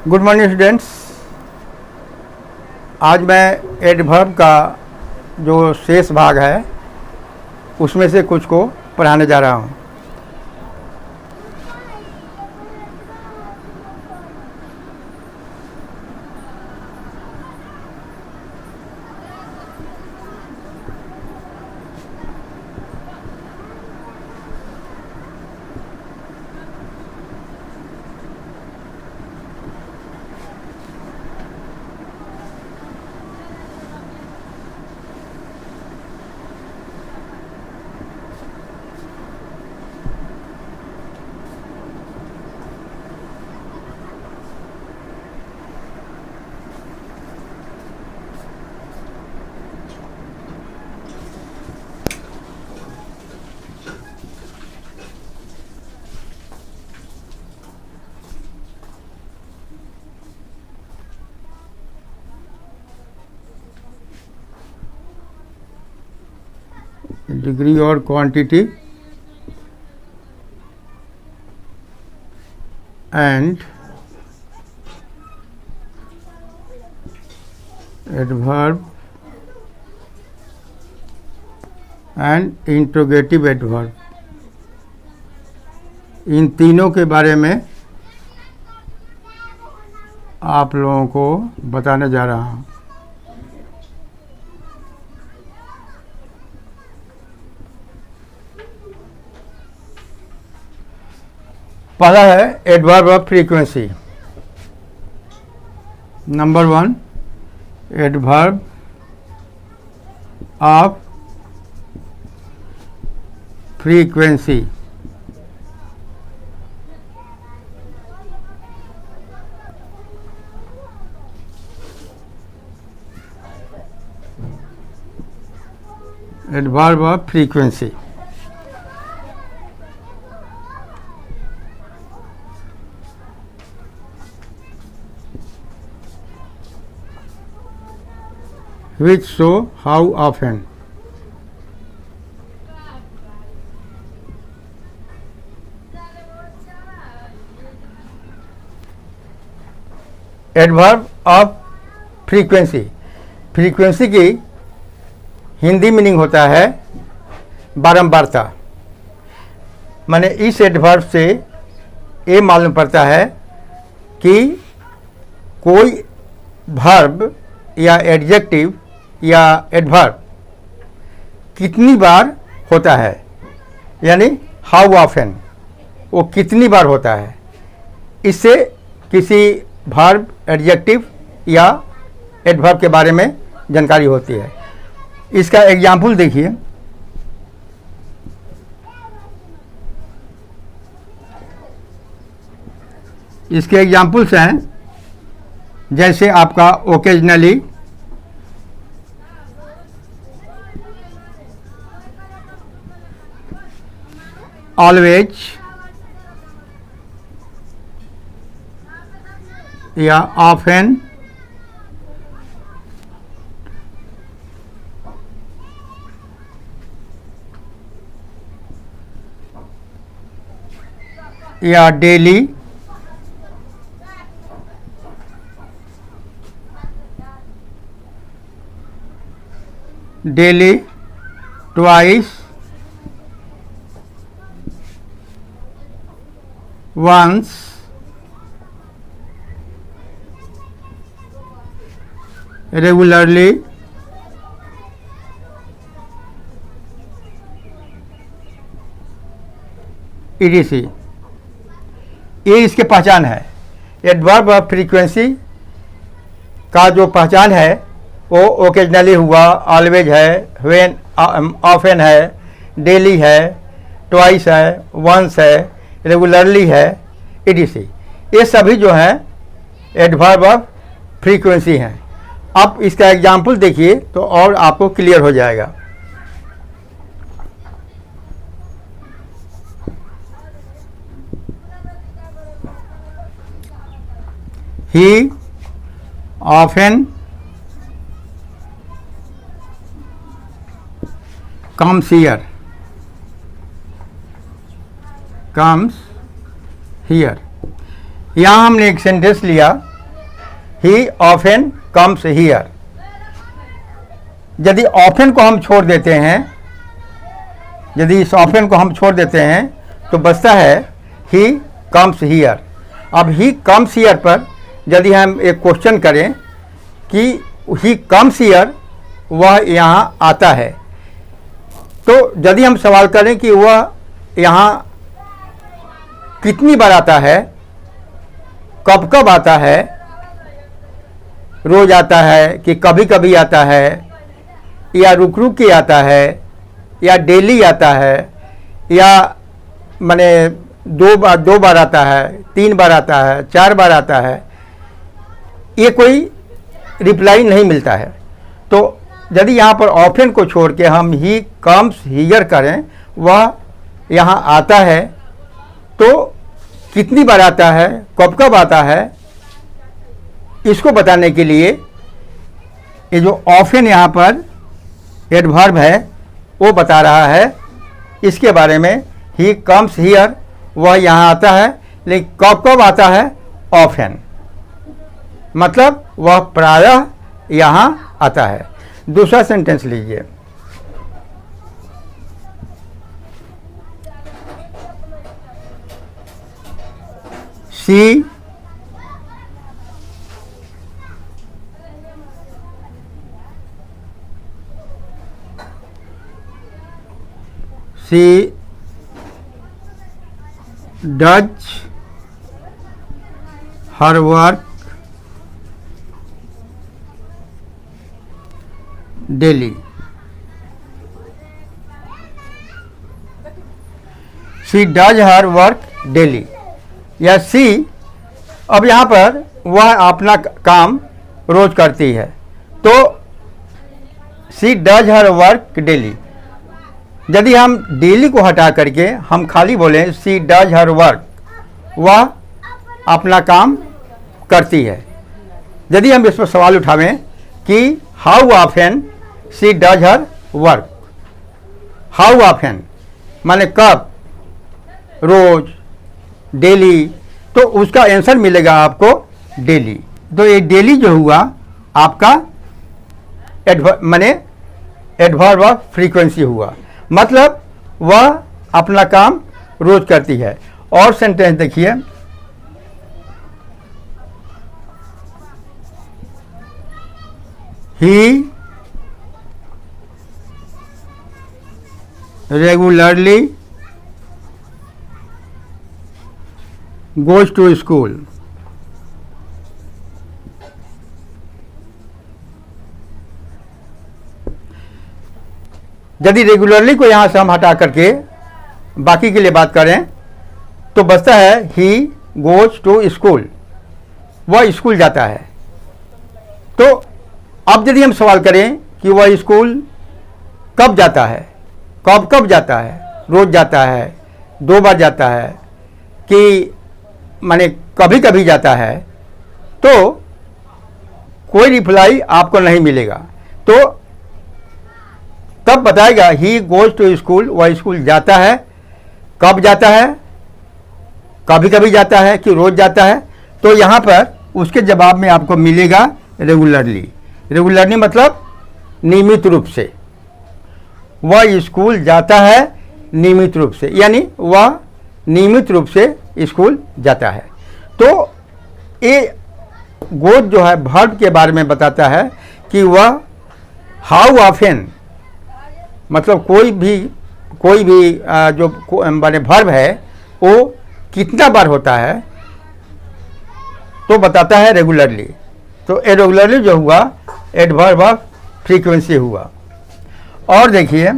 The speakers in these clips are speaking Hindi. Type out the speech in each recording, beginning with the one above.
Good morning students. आज मैं एडवर्ब का जो शेष भाग है उसमें से कुछ को पढ़ाने जा रहा हूँ। डिग्री और quantity and adverb and interrogative adverb, इन तीनों के बारे में आप लोगों को बताने जा रहा हूँ। पहला है adverb of frequency. Number 1, adverb of frequency. Adverb of frequency which show how often. Adverb of frequency, frequency की हिंदी मीनिंग होता है बारंबारता। माने इस एडवर्ब से ये मालूम पड़ता है कि कोई वर्ब या एडजेक्टिव या एडवर्ब कितनी बार होता है, यानी हाउ ऑफन, वो कितनी बार होता है। इससे किसी वर्ब, एडजेक्टिव या एडवर्ब के बारे में जानकारी होती है। इसका एग्जाम्पल देखिए। इसके एग्जाम्पल्स हैं जैसे आपका ओकेजनली, ऑलवेज या ऑफन, या daily, daily, twice, once, regularly, etc. ये इसके पहचान है। एडवर्ब ऑफ फ्रीक्वेंसी का जो पहचान है वो ओकेजनली हुआ, ऑलवेज है, व्हेन, ऑफन है, डेली है, ट्वाइस है, वंस है, रेगुलरली है, ईडीसी। ये सभी जो हैं एडवर्ब ऑफ फ्रीक्वेंसी हैं। अब इसका एग्जाम्पल देखिए तो और आपको क्लियर हो जाएगा। ही often comes here, comes here। यहाँ हमने एक सेंटेंस लिया ही ऑफन कम्स हियर। यदि ऑफन को हम छोड़ देते हैं, यदि इस ऑफन को हम छोड़ देते हैं तो बचता है ही कम्स हियर। अब ही कम्स हियर पर यदि हम एक क्वेश्चन करें कि ही कम्स हियर, वह यहाँ आता है, तो यदि हम सवाल करें कि वह यहाँ कितनी बार आता है, कब कब आता है, रोज आता है कि कभी कभी आता है, या रुक रुक के आता है, या डेली आता है, या माने दो बार आता है, 3 बार आता है, 4 बार आता है, ये कोई रिप्लाई नहीं मिलता है। तो यदि यहाँ पर ऑफन को छोड़ के हम ही कम्स हियर करें, वह यहाँ आता है, तो कितनी बार आता है, कब कब आता है, इसको बताने के लिए ये जो ऑफन यहाँ पर एडवर्ब है वो बता रहा है। इसके बारे में ही कम्स हियर, वह यहाँ आता है, लेकिन कब कब आता है, ऑफन, मतलब वह प्रायः यहाँ आता है। दूसरा सेंटेंस लीजिए। She does her work daily। She does her work daily, या सी, अब यहाँ पर वह अपना काम रोज करती है, तो सी डज हर वर्क डेली। यदि हम डेली को हटा करके हम खाली बोलें सी डज हर वर्क, वह अपना काम करती है। यदि हम इस पर सवाल उठावें कि how often she does her work, how often माने कब, रोज, डेली, तो उसका आंसर मिलेगा आपको डेली। तो ये डेली जो हुआ आपका माने एडवर्ब ऑफ फ्रीक्वेंसी हुआ, मतलब वह अपना काम रोज करती है। और सेंटेंस देखिए, ही रेगुलरली गोज टू स्कूल। यदि रेगुलरली को यहाँ से हम हटा करके बाकी के लिए बात करें तो बचता है ही गोज टू स्कूल, वह स्कूल जाता है। तो अब यदि हम सवाल करें कि वह स्कूल कब जाता है, कब कब जाता है, रोज जाता है, 2 बार जाता है, कि माने कभी कभी जाता है, तो कोई रिप्लाई आपको नहीं मिलेगा। तो तब बताएगा ही गोज टू स्कूल, वह स्कूल जाता है, कब जाता है, कभी कभी जाता है कि रोज जाता है। तो यहाँ पर उसके जवाब में आपको मिलेगा रेगुलरली। रेगुलरली मतलब नियमित रूप से, वह स्कूल जाता है नियमित रूप से, यानी वह नियमित रूप से स्कूल जाता है। तो ये गोज जो है वर्ब के बारे में बताता है कि वह हाउ ऑफन, मतलब कोई भी जो माने वर्ब है वो कितना बार होता है, तो बताता है रेगुलरली। तो रेगुलरली जो हुआ एडवर्ब ऑफ फ्रीक्वेंसी हुआ। और देखिए,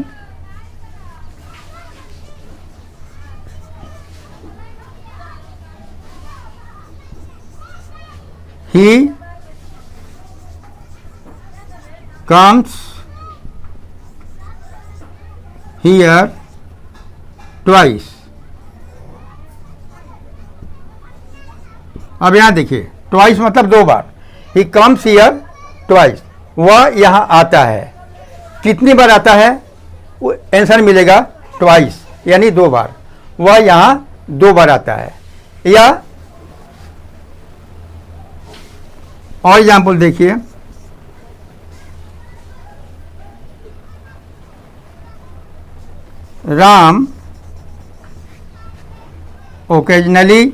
ही कम्स हियर ट्वाइस। अब यहाँ देखिए, ट्वाइस मतलब 2 बार। ही कम्स हियर ट्वाइस, वह यहाँ आता है। कितनी बार आता है, वो आंसर मिलेगा ट्वाइस, यानी 2 बार। वह यहाँ 2 बार आता है। या और एग्जाम्पल देखिए, Ram occasionally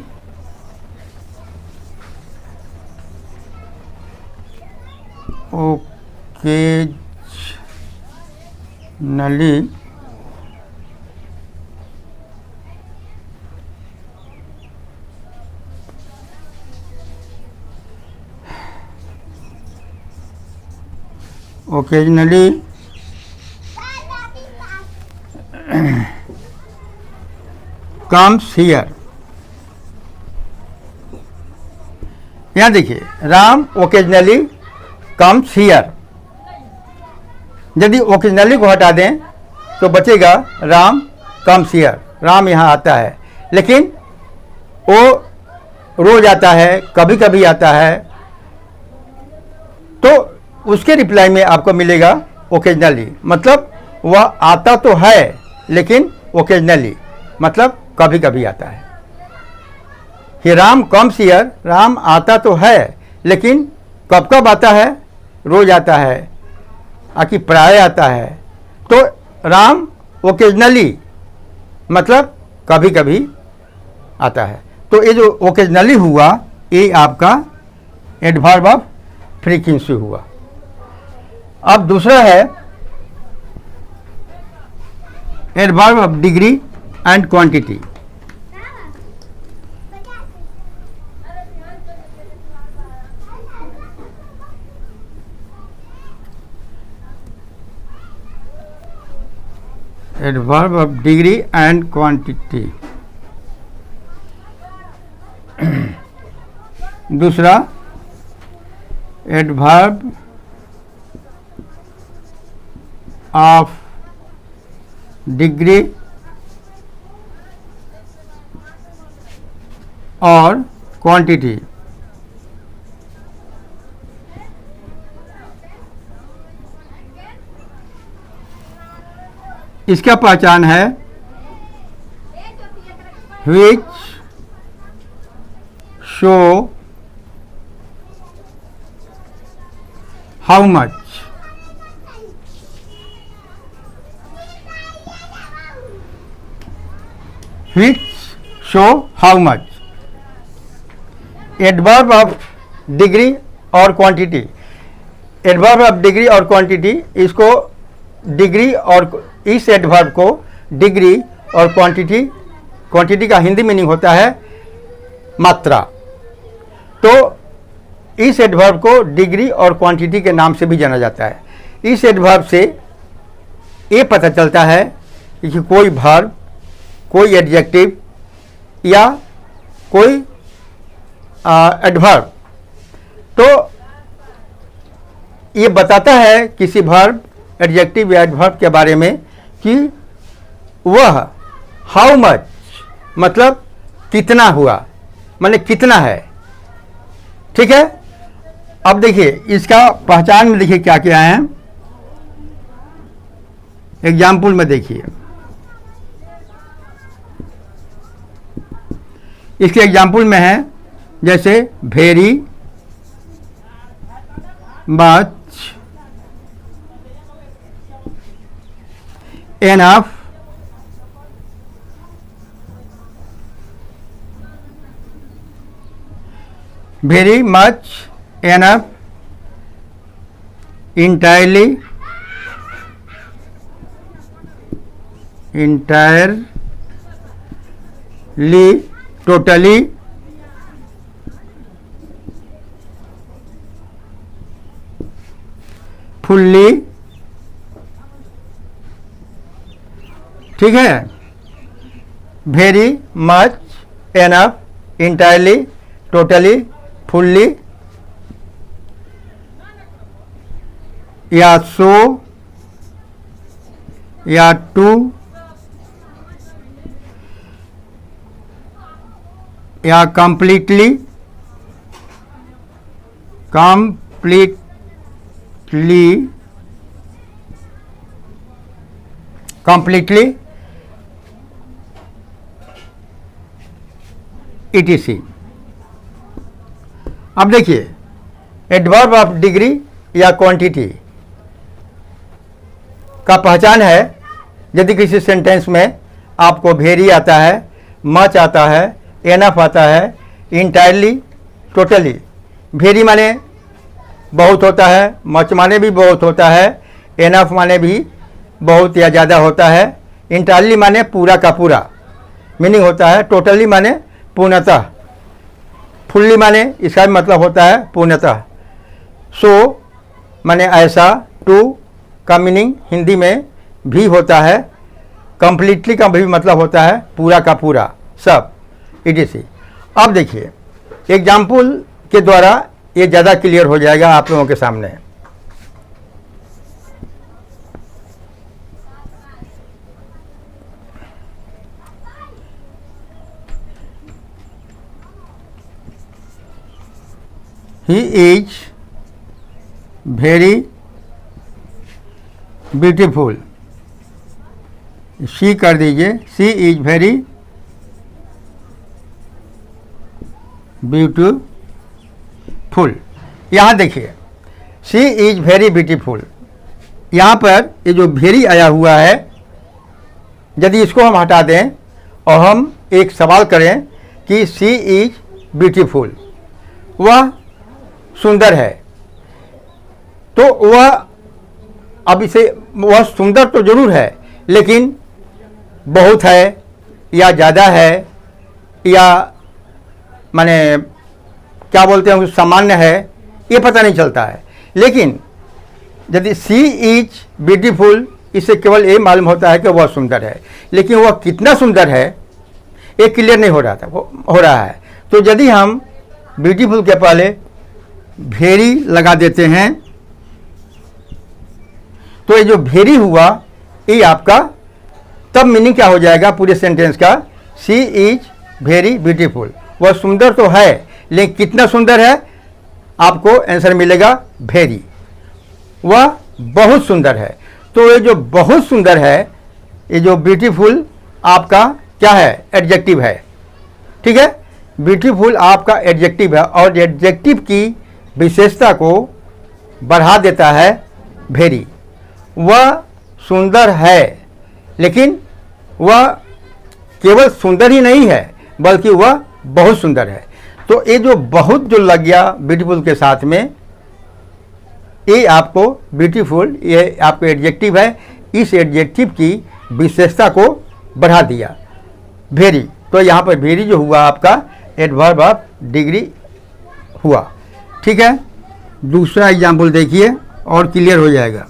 occasionally comes here। यहाँ देखिए, राम ओकेजनली कम्स हियर। यदि ओकेजनली को हटा दें तो बचेगा राम कम्स हियर, राम यहाँ आता है। लेकिन वो रोज आता है, कभी कभी आता है, तो उसके रिप्लाई में आपको मिलेगा ओकेजनली, मतलब वह आता तो है लेकिन ओकेजनली, मतलब कभी कभी आता है। ही राम कम्स हियर, राम आता तो है लेकिन कब कब आता है? रोज आता है, आकि प्राय आता है। तो राम ओकेजनली मतलब कभी कभी आता है। तो ये जो ओकेजनली हुआ, ये आपका एडवर्ब ऑफ फ्रीक्वेंसी हुआ। अब दूसरा है adverb of degree and quantity. Adverb of degree and quantity. दूसरा एडवर्ब ऑफ डिग्री और क्वांटिटी। इसका पहचान है which show how much। which show how much। Adverb of degree और क्वांटिटी। एडवर्ब ऑफ डिग्री और क्वांटिटी, इसको डिग्री और इस एडवर्ब को डिग्री और क्वांटिटी, क्वांटिटी का हिंदी मीनिंग होता है मात्रा। तो इस एडवर्ब को डिग्री और क्वांटिटी के नाम से भी जाना जाता है। इस एडवर्ब से ये पता चलता है कि कोई वर्ब, कोई एडजेक्टिव या कोई एडवर्ब, तो ये बताता है किसी वर्ब, एडजेक्टिव या एडवर्ब के बारे में कि वह हाउ मच मतलब कितना हुआ, माने कितना है। ठीक है। अब देखिए इसका पहचान में देखिए क्या क्या है। एग्जाम्पल में देखिए, इसके एग्जाम्पल में है जैसे very much, enough, very much, enough, entirely, totally, fully। ठीक है। Very much, enough, entirely, totally, fully, या सो, या टू, या कंप्लीटली, कंप्लीटली, etc। अब देखिए एडवर्ब ऑफ डिग्री या क्वांटिटी का पहचान है यदि किसी सेंटेंस में आपको वेरी आता है, मच आता है, एनफ आता है, इंटायरली, टोटली। वेरी माने बहुत होता है, मच माने भी बहुत होता है, एनफ माने भी बहुत या ज़्यादा होता है, इंटायरली माने पूरा का पूरा मीनिंग होता है, टोटली माने पूर्णतः, फुल्ली माने इसका भी मतलब होता है पूर्णतः, सो माने ऐसा, टू का मीनिंग हिंदी में भी होता है, कंप्लीटली का भी मतलब होता है पूरा का पूरा, सब, etc। अब देखिए एग्जाम्पल के द्वारा ये ज़्यादा क्लियर हो जाएगा आप लोगों के सामने। He is very beautiful, she कर दीजिए, शी इज वेरी ब्यूटीफुल। यहाँ देखिए शी इज वेरी ब्यूटीफुल, यहाँ पर ये जो वेरी आया हुआ है, यदि इसको हम हटा दें और हम एक सवाल करें कि शी इज ब्यूटीफुल, वह सुंदर है, तो वह, अब इसे, वह सुंदर तो जरूर है लेकिन बहुत है या ज़्यादा है या माने क्या बोलते हैं सामान्य है, ये पता नहीं चलता है। लेकिन यदि सी इज ब्यूटीफुल, इससे केवल ये मालूम होता है कि वह सुंदर है, लेकिन वह कितना सुंदर है ये क्लियर नहीं हो रहा है। तो यदि हम ब्यूटीफुल के पहले वेरी लगा देते हैं तो ये जो वेरी हुआ ये आपका तब मीनिंग क्या हो जाएगा पूरे सेंटेंस का, शी इज वेरी ब्यूटीफुल, वह सुंदर तो है लेकिन कितना सुंदर है, आपको आंसर मिलेगा वेरी, वह बहुत सुंदर है। तो ये जो बहुत सुंदर है, ये जो ब्यूटीफुल आपका क्या है, एडजेक्टिव है, ठीक है। ब्यूटीफुल आपका एडजेक्टिव है और एडजेक्टिव की विशेषता को बढ़ा देता है वेरी। वह सुंदर है लेकिन वह केवल सुंदर ही नहीं है बल्कि वह बहुत सुंदर है। तो ये जो बहुत जो लग गया ब्यूटीफुल के साथ में, ये आपको ब्यूटीफुल, ये आपको एडजेक्टिव है, इस एडजेक्टिव की विशेषता को बढ़ा दिया वेरी। तो यहाँ पर वेरी जो हुआ आपका एडवर्ब ऑफ डिग्री हुआ, ठीक है। दूसरा एग्जाम्पल देखिए और क्लियर हो जाएगा।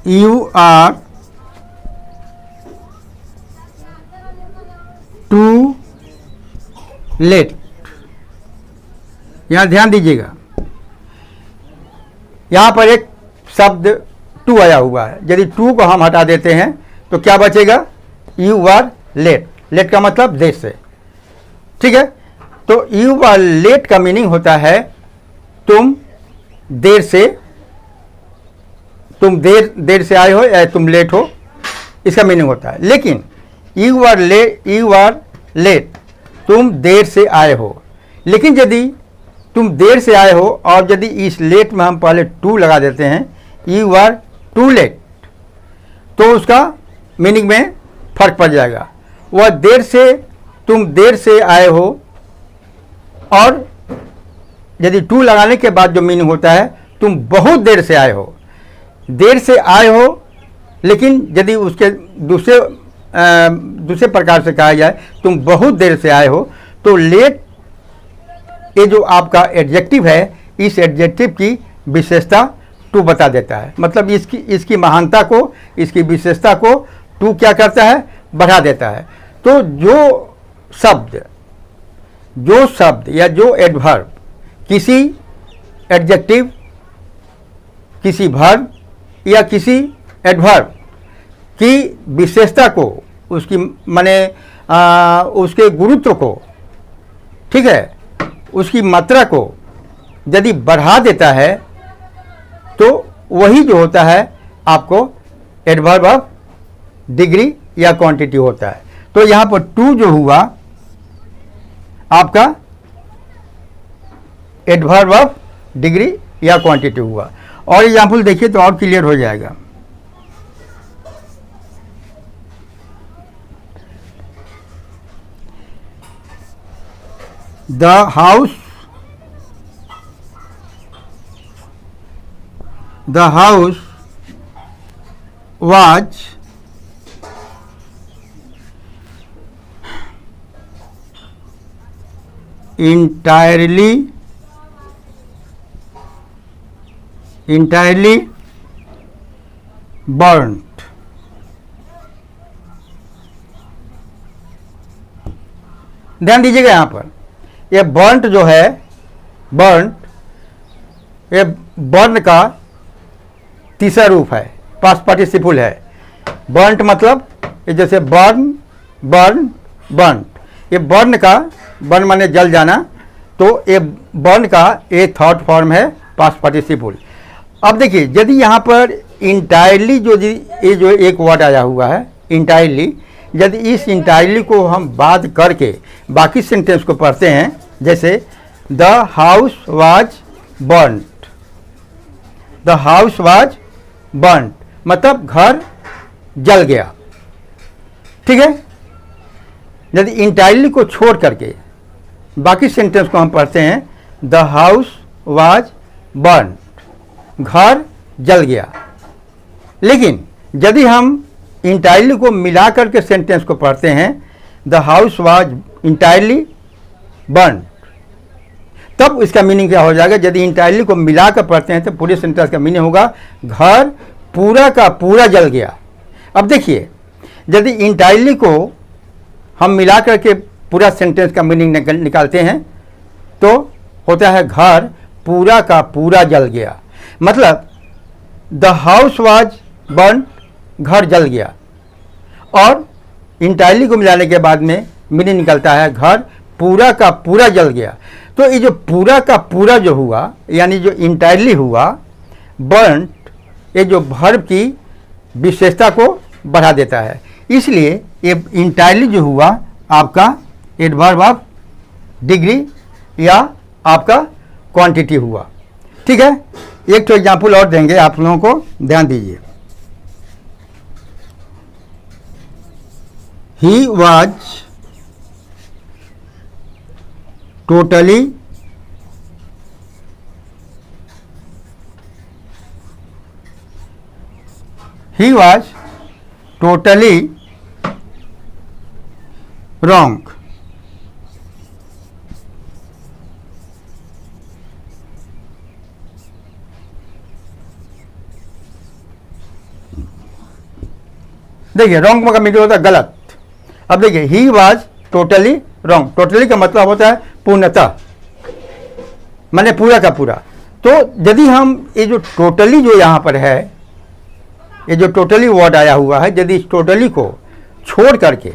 You are too late। यहाँ ध्यान दीजिएगा, यहाँ पर एक शब्द टू आया हुआ है। यदि टू को हम हटा देते हैं तो क्या बचेगा, यू आर लेट। लेट का मतलब देर से, ठीक है। तो यू आर लेट का मीनिंग होता है तुम देर से, तुम देर से आए हो या तुम लेट हो, इसका मीनिंग होता है। लेकिन यू आर लेट, तुम देर से आए हो। लेकिन यदि तुम देर से आए हो और यदि इस लेट में हम पहले टू लगा देते हैं, यू आर टू लेट, तो उसका मीनिंग में फर्क पड़ जाएगा। वह देर से, तुम देर से आए हो, और यदि टू लगाने के बाद जो मीनिंग होता है तुम बहुत देर से आए हो। देर से आए हो, लेकिन यदि उसके दूसरे प्रकार से कहा जाए तुम बहुत देर से आए हो, तो लेट ये जो आपका एडजेक्टिव है, इस एडजेक्टिव की विशेषता टू बता देता है। मतलब इसकी महानता को, इसकी विशेषता को टू क्या करता है, बढ़ा देता है। तो जो शब्द या जो एडवर्ब किसी एडजेक्टिव, किसी वर्ब या किसी एडवर्ब की विशेषता को उसकी माने उसके गुरुत्व को, ठीक है, उसकी मात्रा को यदि बढ़ा देता है तो वही जो होता है आपको एडवर्ब ऑफ डिग्री या क्वांटिटी होता है। तो यहाँ पर टू जो हुआ आपका एडवर्ब ऑफ डिग्री या क्वांटिटी हुआ। और एग्जाम्पल देखिए तो और क्लियर हो जाएगा। The house was entirely burnt। ध्यान दीजिएगा यहाँ पर ये बर्न्ट जो है, बर्न्ट, ये बर्न का तीसरा रूप है, पास्ट पार्टिसिपल है। बर्न्ट मतलब ये जैसे बर्न, बर्न, बर्न्ट, ये बर्न का, बर्न माने जल जाना, तो ये बर्न का ये थर्ड फॉर्म है पास्ट पार्टिसिपल। अब देखिए यदि यहाँ पर इंटायरली ये जो एक वर्ड आया हुआ है इंटायरली, यदि इस इंटायरली को हम बात करके बाकी सेंटेंस को पढ़ते हैं, जैसे the house was burnt, the house was burnt मतलब घर जल गया, ठीक है। यदि इंटायरली को छोड़ करके बाकी सेंटेंस को हम पढ़ते हैं, द हाउस वाज बर्न्ट, घर जल गया। लेकिन यदि हम इंटायरली को मिला करके सेंटेंस को पढ़ते हैं, the house was entirely burnt, तब इसका मीनिंग क्या हो जाएगा? यदि इंटायरली को मिला कर पढ़ते हैं तो पूरे सेंटेंस का मीनिंग होगा घर पूरा का पूरा जल गया। अब देखिए यदि इंटायरली को हम मिला करके पूरा सेंटेंस का मीनिंग निकालते हैं तो होता है घर पूरा का पूरा जल गया, मतलब द हाउस वाज बर्न्ट, घर जल गया। और इंटायरली को मिलाने के बाद में मीनिंग निकलता है घर पूरा का पूरा जल गया। तो ये जो पूरा का पूरा जो हुआ, यानी जो इंटायरली हुआ बर्न्ट, ये जो वर्ब की विशेषता को बढ़ा देता है, इसलिए ये इंटायरली जो हुआ आपका एडवर्ब ऑफ डिग्री या आपका क्वांटिटी हुआ, ठीक है। एक तो एग्जाम्पल और देंगे आप लोगों को, ध्यान दीजिए। He was totally wrong। देखिए रॉन्ग का मतलब होता है गलत। अब देखिए he was totally wrong, totally का मतलब होता है पूर्णतः, माने पूरा का पूरा। तो यदि हम ये जो टोटली जो यहाँ पर है, ये जो टोटली वर्ड आया हुआ है, यदि इस टोटली को छोड़ करके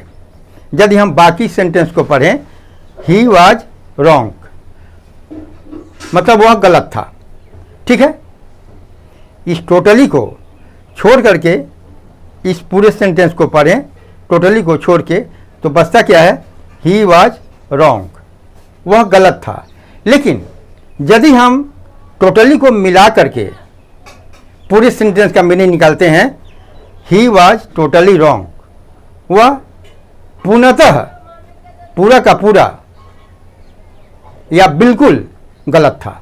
यदि हम बाकी सेंटेंस को पढ़ें, ही वॉज रॉन्ग मतलब वह गलत था, ठीक है। इस टोटली को छोड़ करके इस पूरे सेंटेंस को पढ़ें, टोटली को छोड़ के, तो बचता क्या है? ही वॉज रॉन्ग, वह गलत था। लेकिन यदि हम टोटली को मिला करके पूरे सेंटेंस का मीनिंग निकालते हैं, ही वॉज टोटली रॉन्ग, वह पूर्णतः पूरा का पूरा या बिल्कुल गलत था।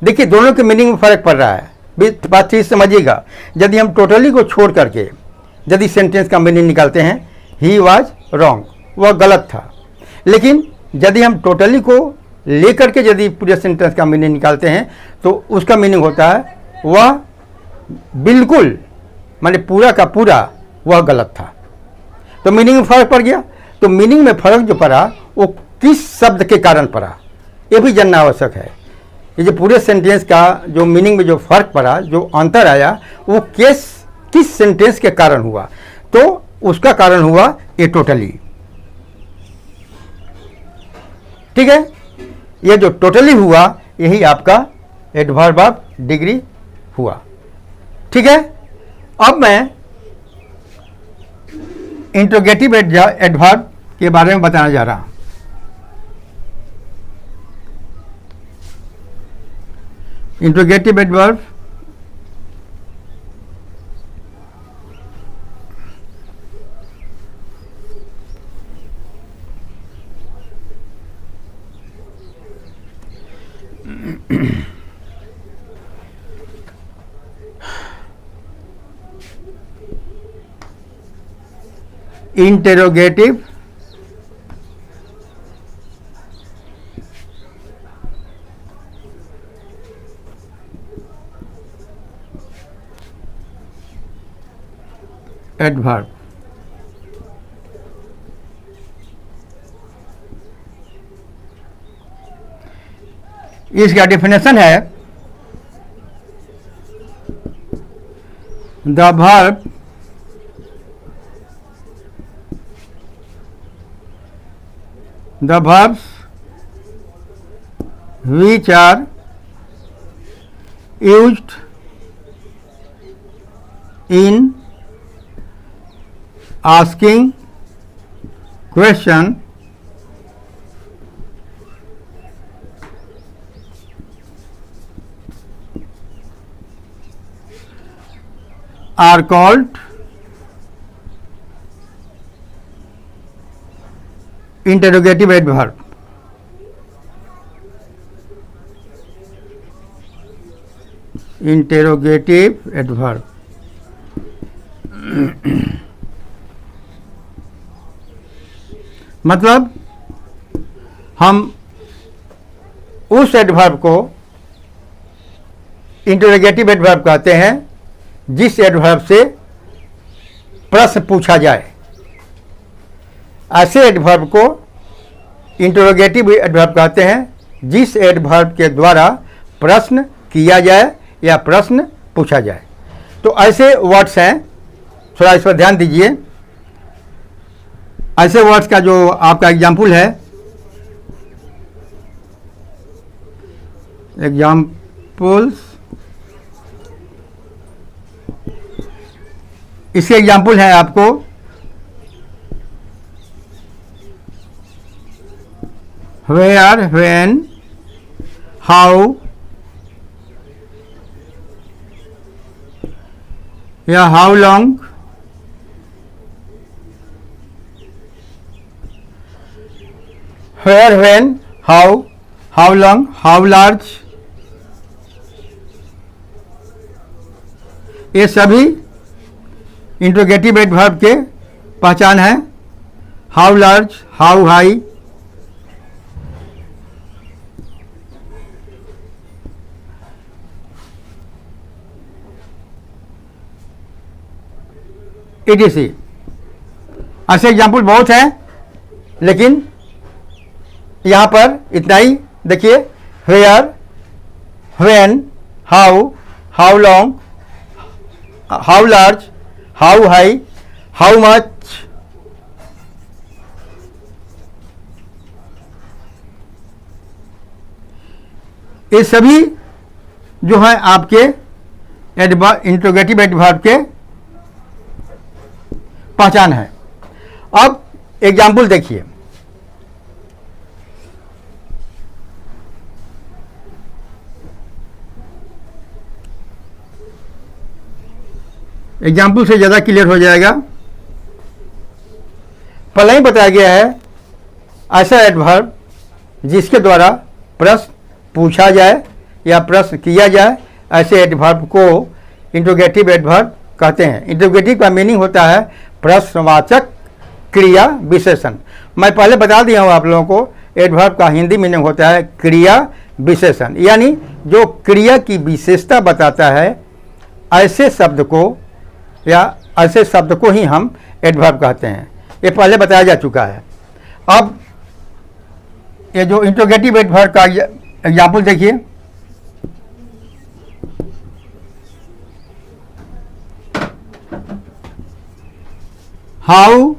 देखिए दोनों के मीनिंग में फर्क पड़ रहा है, बात चीज समझिएगा। यदि हम टोटली को छोड़ करके यदि सेंटेंस का मीनिंग निकालते हैं, ही वॉज रॉन्ग, वह गलत था। लेकिन यदि हम टोटली को लेकर के यदि पूरे सेंटेंस का मीनिंग निकालते हैं तो उसका मीनिंग होता है वह बिल्कुल माने पूरा का पूरा वह गलत था। तो मीनिंग में फर्क पड़ गया। तो मीनिंग में फर्क जो पड़ा वो किस शब्द के कारण पड़ा, ये भी जानना आवश्यक है। ये जो पूरे सेंटेंस का जो मीनिंग में जो फर्क पड़ा, जो अंतर आया, वो किस सेंटेंस के कारण हुआ, तो उसका कारण हुआ ये टोटली। ठीक है, ये जो टोटली हुआ यही आपका एडवर्ब ऑफ डिग्री हुआ। ठीक है, अब मैं इंट्रोगेटिव एडवर्ब के बारे में बताने जा रहा हूं। Interrogative adverb interrogative adverb. इसका डेफिनेशन है the verb the verbs which are used in asking question are called interrogative adverb. Interrogative adverb मतलब हम उस एडवर्ब को इंटेरोगेटिव एडवर्ब कहते हैं जिस एडवर्ब से प्रश्न पूछा जाए। ऐसे एडवर्ब को इंटरोगेटिव एडवर्ब कहते हैं जिस एडवर्ब के द्वारा प्रश्न किया जाए या प्रश्न पूछा जाए। तो ऐसे वर्ड्स हैं, थोड़ा इस पर ध्यान दीजिए। ऐसे वर्ड्स का जो आपका एग्जाम्पल है, एग्जाम्पल्स, इसके एग्जाम्पल है आपको where, when, how, या how long, where, when, how long, how large, ये सभी इंट्रोगेटिव एडवर्ब के पहचान है। How large, how high, etc। ऐसे एग्जाम्पल बहुत हैं, लेकिन यहाँ पर इतना ही देखिए। Where, when, how, how long, how large, how high, how much, ये सभी जो है आपके इंट्रोगेटिव एडवर्ब के पहचान है। अब एग्जाम्पल देखिए। एग्जाम्पल से ज़्यादा क्लियर हो जाएगा। पहले ही बताया गया है ऐसा एडवर्ब जिसके द्वारा प्रश्न पूछा जाए या प्रश्न किया जाए, ऐसे एडवर्ब को इंट्रोगेटिव एडवर्ब कहते हैं। इंट्रोगेटिव का मीनिंग होता है प्रश्नवाचक क्रिया विशेषण। मैं पहले बता दिया हूँ आप लोगों को, एडवर्ब का हिंदी मीनिंग होता है क्रिया विशेषण, यानी जो क्रिया की विशेषता बताता है, ऐसे शब्द को या ऐसे शब्द को ही हम एडवर्ब कहते हैं। ये पहले बताया जा चुका है। अब ये जो इंट्रोगेटिव एडवर्ब का एग्जाम्पल देखिए। How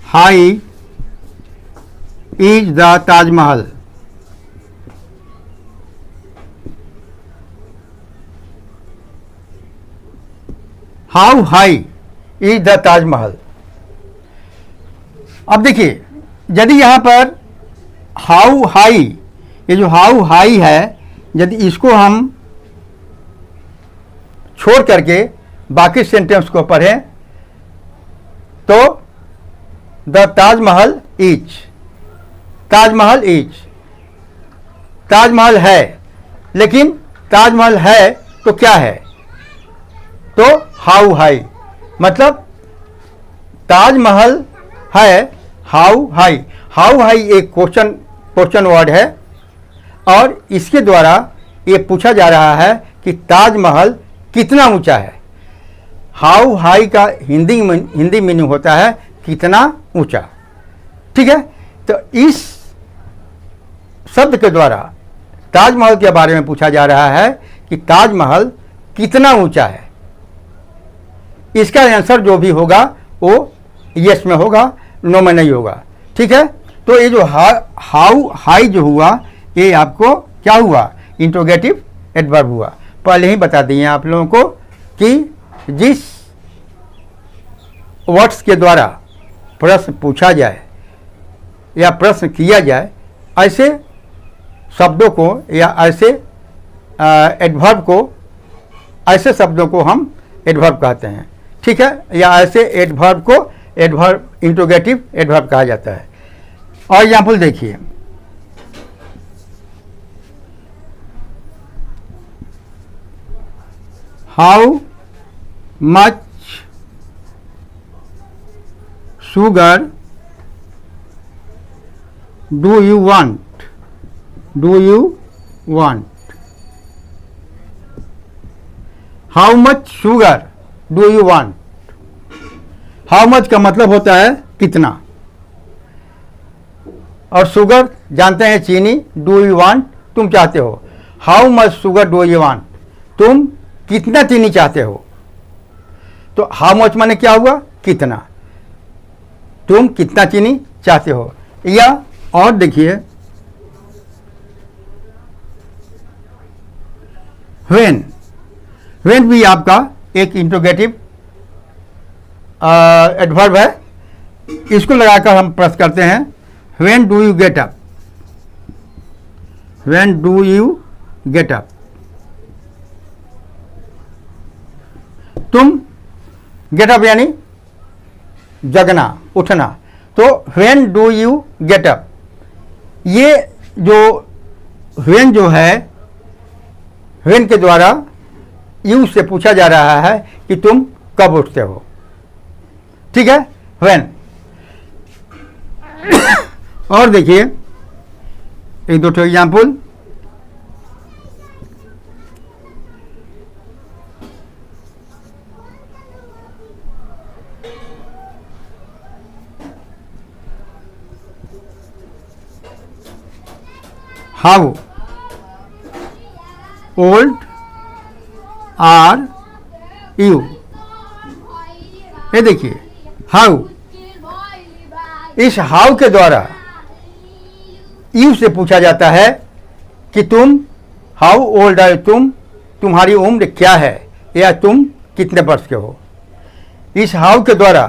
high is the Taj Mahal? How high is the Taj Mahal. अब देखिए, यदि यहां पर हाउ हाई, ये जो हाउ हाई है, यदि इसको हम छोड़ करके बाकी सेंटेंस को पढ़ें तो the Taj Mahal is, Taj Mahal is, Taj Mahal है, लेकिन ताजमहल है तो क्या है? तो हाउ हाई, मतलब ताजमहल है हाउ हाई। हाउ हाई एक क्वेश्चन वर्ड है और इसके द्वारा ये पूछा जा रहा है कि ताजमहल कितना ऊंचा है। हाउ हाई का हिंदी मीनिंग होता है कितना ऊंचा। ठीक है, तो इस शब्द के द्वारा ताजमहल के बारे में पूछा जा रहा है कि ताजमहल कितना ऊंचा है। इसका आंसर जो भी होगा वो यस में होगा, नो में नहीं होगा। ठीक है, तो ये जो हाउ हाई जो हुआ, ये आपको क्या हुआ? इंट्रोगेटिव एडवर्ब हुआ। पहले ही बता दिए आप लोगों को कि जिस वर्ड्स के द्वारा प्रश्न पूछा जाए या प्रश्न किया जाए, ऐसे शब्दों को या ऐसे एडवर्ब को, ऐसे शब्दों को हम एडवर्ब कहते हैं। ठीक है, या ऐसे एडवर्ब को एडवर्ब, इंट्रोगेटिव एडवर्ब कहा जाता है। और एग्जाम्पल देखिए, how much sugar do you want? Do you want? How much sugar do you want? How much का मतलब होता है कितना, और शुगर जानते हैं चीनी। डू यू वांट, तुम चाहते हो। How much sugar do you want, तुम कितना चीनी चाहते हो। तो हाउ मच माने क्या हुआ? कितना, तुम कितना चीनी चाहते हो। या और देखिए, व्हेन भी आपका एक इंट्रोगेटिव एडवर्ब है। इसको लगाकर हम प्रश्न करते हैं, when do you get up? When do you get up, तुम गेट अप यानी जगना, उठना। तो when do you get up, ये जो व्हेन जो है, व्हेन के द्वारा यू से पूछा जा रहा है कि तुम कब उठते हो। ठीक है, व्हेन। और देखिए एक दो example, how old are you. ये देखिए हाउ, इस हाउ के द्वारा यू से पूछा जाता है कि तुम, हाउ ओल्ड आर, तुम्हारी उम्र क्या है या तुम कितने वर्ष के हो। इस हाउ के द्वारा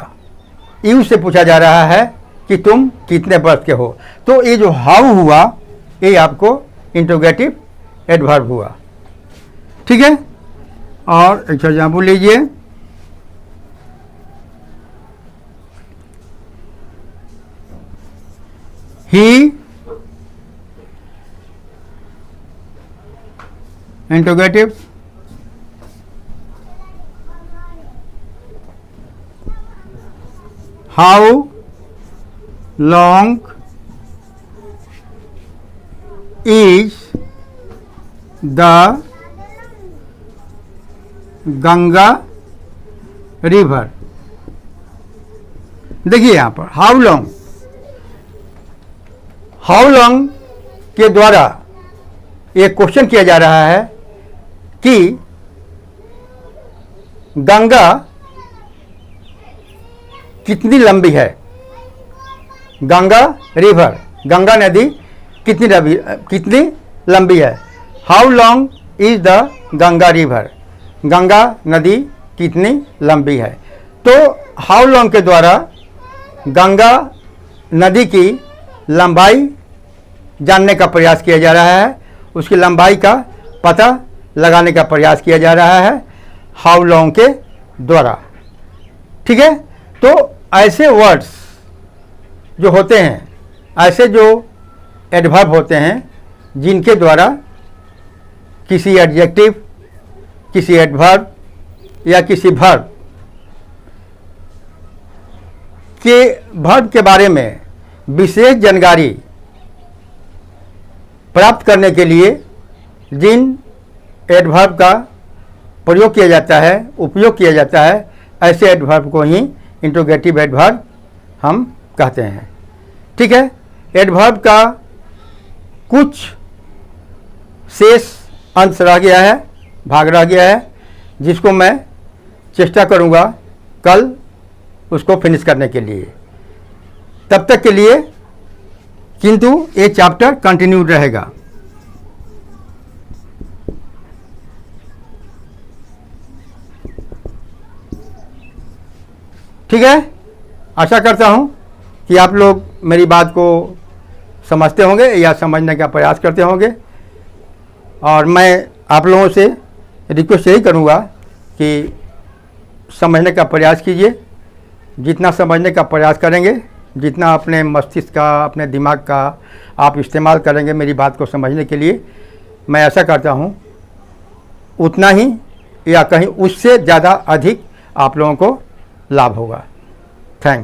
यू से पूछा जा रहा है कि तुम कितने वर्ष के हो। तो ये जो हाउ हुआ, ये आपको इंट्रोगेटिव एडवर्ब हुआ। ठीक है, और एक एग्जाम्पल लीजिए, ही interrogative, how long is the Ganga river. देखिए यहां पर हाउ लॉन्ग, हाउ लॉन्ग के द्वारा एक क्वेश्चन किया जा रहा है कि गंगा कितनी लंबी है? गंगा रिवर, गंगा नदी कितनी लंबी है? How long is the Ganga river, Ganga नदी कितनी लंबी है? तो हाउ लॉन्ग के द्वारा गंगा नदी की लंबाई जानने का प्रयास किया जा रहा है, उसकी लंबाई का पता लगाने का प्रयास किया जा रहा है हाउ लॉन्ग के द्वारा। ठीक है, तो ऐसे वर्ड्स जो होते हैं, ऐसे जो एडवर्ब होते हैं जिनके द्वारा किसी एडजेक्टिव, किसी एडवर्ब या किसी वर्ब के बारे में विशेष जानकारी प्राप्त करने के लिए जिन एडवर्ब का प्रयोग किया जाता है, उपयोग किया जाता है, ऐसे एडवर्ब को ही इंट्रोगेटिव एडवर्ब हम कहते हैं। ठीक है, एडवर्ब का कुछ शेष अंश रह गया है, भाग रह गया है, जिसको मैं चेष्टा करूंगा कल उसको फिनिश करने के लिए। तब तक के लिए किंतु ये चैप्टर कंटिन्यू रहेगा। ठीक है, आशा करता हूँ कि आप लोग मेरी बात को समझते होंगे या समझने का प्रयास करते होंगे, और मैं आप लोगों से रिक्वेस्ट यही करूँगा कि समझने का प्रयास कीजिए। जितना समझने का प्रयास करेंगे, जितना अपने मस्तिष्क का, अपने दिमाग का आप इस्तेमाल करेंगे मेरी बात को समझने के लिए, मैं ऐसा करता हूँ उतना ही या कहीं उससे ज़्यादा अधिक आप लोगों को लाभ होगा। थैंक्स।